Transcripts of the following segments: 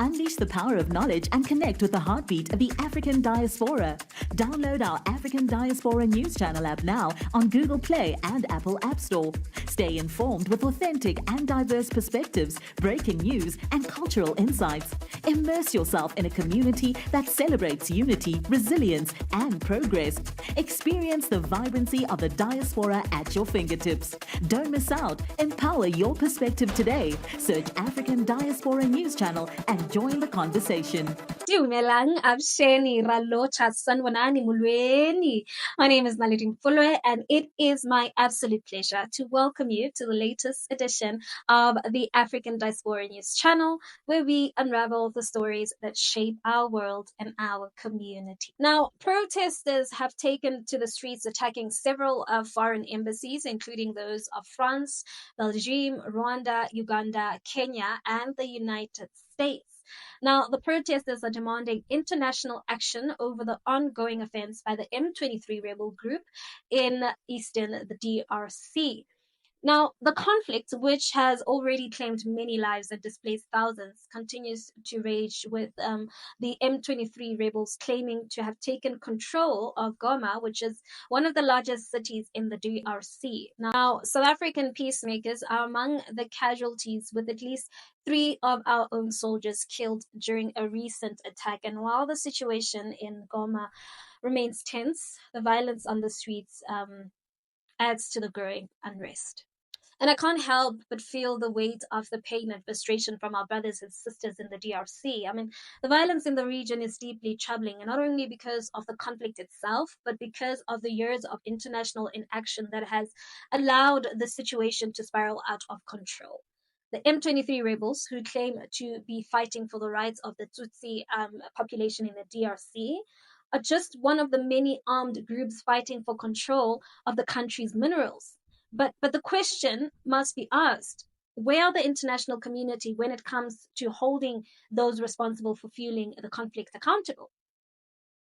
Unleash the power of knowledge and connect with the heartbeat of the African diaspora. Download our African Diaspora News Channel app now on Google Play and Apple App Store. Stay informed with authentic and diverse perspectives, breaking news, and cultural insights. Immerse yourself in a community that celebrates unity, resilience, and progress. Experience the vibrancy of the diaspora at your fingertips. Don't miss out. Empower your perspective today. Search African Diaspora News Channel and join the conversation. Dumelang absheni ralocha sanwanani mulweni. My name is Naledi Mfoloe, and it is my absolute pleasure to welcome you to the latest edition of the African Diaspora News Channel, where we unravel the stories that shape our world and our community. Now, protesters have taken to the streets attacking several foreign embassies, including those of France, Belgium, Rwanda, Uganda, Kenya, and the United States. Now, the protesters are demanding international action over the ongoing offense by the M23 rebel group in eastern the DRC. Now, the conflict, which has already claimed many lives and displaced thousands, continues to rage, with the M23 rebels claiming to have taken control of Goma, which is one of the largest cities in the DRC. Now, South African peacemakers are among the casualties, with at least 3 of our own soldiers killed during a recent attack. And while the situation in Goma remains tense, the violence on the streets adds to the growing unrest. And I can't help but feel the weight of the pain and frustration from our brothers and sisters in the DRC. I mean, the violence in the region is deeply troubling, and not only because of the conflict itself, but because of the years of international inaction that has allowed the situation to spiral out of control. The M23 rebels, who claim to be fighting for the rights of the Tutsi population in the DRC, are just one of the many armed groups fighting for control of the country's minerals. But the question must be asked: where are the international community when it comes to holding those responsible for fueling the conflict accountable?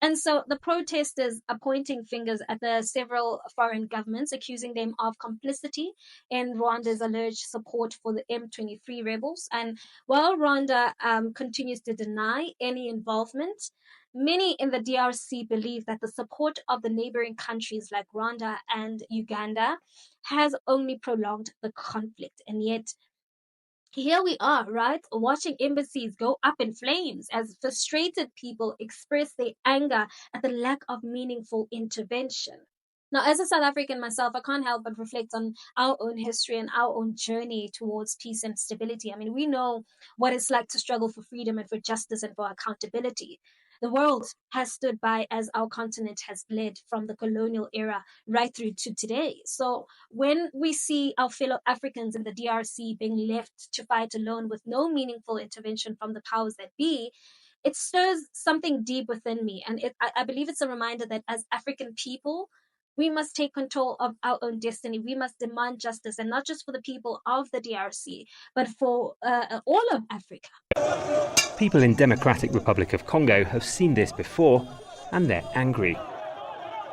And so the protesters are pointing fingers at the several foreign governments, accusing them of complicity in Rwanda's alleged support for the M23 rebels. And while Rwanda continues to deny any involvement, many in the DRC believe that the support of the neighboring countries like Rwanda and Uganda has only prolonged the conflict. And yet, here we are, right? Watching embassies go up in flames as frustrated people express their anger at the lack of meaningful intervention. Now, as a South African myself, I can't help but reflect on our own history and our own journey towards peace and stability. I mean, we know what it's like to struggle for freedom and for justice and for accountability. The world has stood by as our continent has bled from the colonial era right through to today. So when we see our fellow Africans in the DRC being left to fight alone with no meaningful intervention from the powers that be, it stirs something deep within me. And I believe it's a reminder that as African people, we must take control of our own destiny. We must demand justice, and not just for the people of the DRC, but for all of Africa. People in Democratic Republic of Congo have seen this before, and they're angry.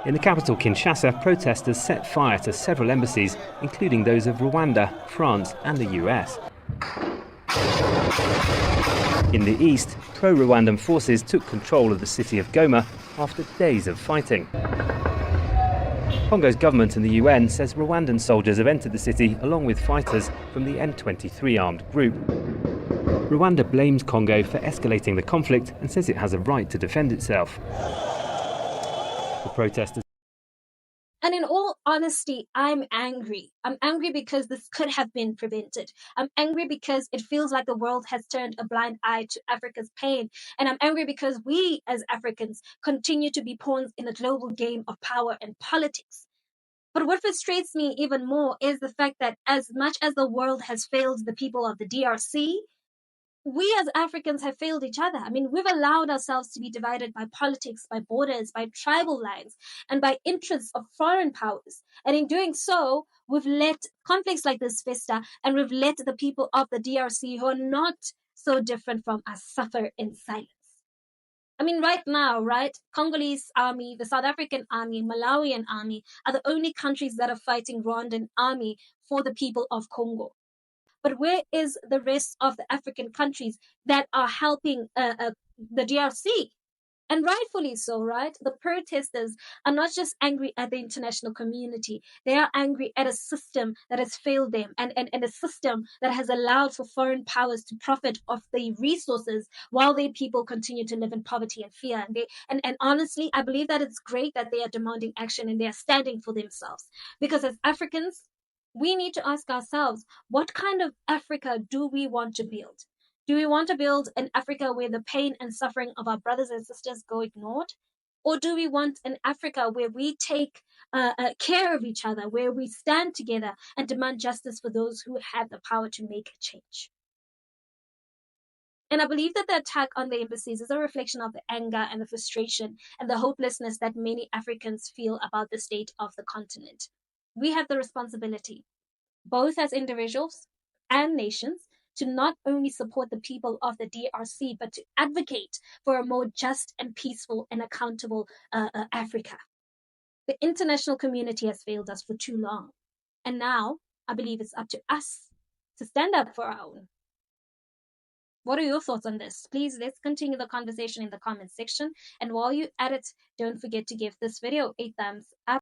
In the capital Kinshasa, protesters set fire to several embassies, including those of Rwanda, France and the US. In the east, pro-Rwandan forces took control of the city of Goma after days of fighting. Congo's government and the UN says Rwandan soldiers have entered the city along with fighters from the M23 armed group. Rwanda blames Congo for escalating the conflict and says it has a right to defend itself. The protesters. And in all honesty, I'm angry. I'm angry because this could have been prevented. I'm angry because it feels like the world has turned a blind eye to Africa's pain. And I'm angry because we as Africans continue to be pawns in a global game of power and politics. But what frustrates me even more is the fact that as much as the world has failed the people of the DRC, we as Africans have failed each other. I mean, we've allowed ourselves to be divided by politics, by borders, by tribal lines, and by interests of foreign powers. And in doing so, we've let conflicts like this fester, and we've let the people of the DRC, who are not so different from us, suffer in silence. I mean, right now, right, Congolese army, the South African army, Malawian army are the only countries that are fighting Rwandan army for the people of Congo. But where is the rest of the African countries that are helping the DRC? And rightfully so, right? The protesters are not just angry at the international community. They are angry at a system that has failed them, and a system that has allowed for foreign powers to profit off the resources while their people continue to live in poverty and fear. And honestly, I believe that it's great that they are demanding action and they are standing for themselves. Because as Africans, we need to ask ourselves, what kind of Africa do we want to build? Do we want to build an Africa where the pain and suffering of our brothers and sisters go ignored? Or do we want an Africa where we take care of each other, where we stand together and demand justice for those who have the power to make a change? And I believe that the attack on the embassies is a reflection of the anger and the frustration and the hopelessness that many Africans feel about the state of the continent. We have the responsibility, both as individuals and nations, to not only support the people of the DRC, but to advocate for a more just and peaceful and accountable Africa. The international community has failed us for too long. And now I believe it's up to us to stand up for our own. What are your thoughts on this? Please, let's continue the conversation in the comments section. And while you're at it, don't forget to give this video a thumbs up.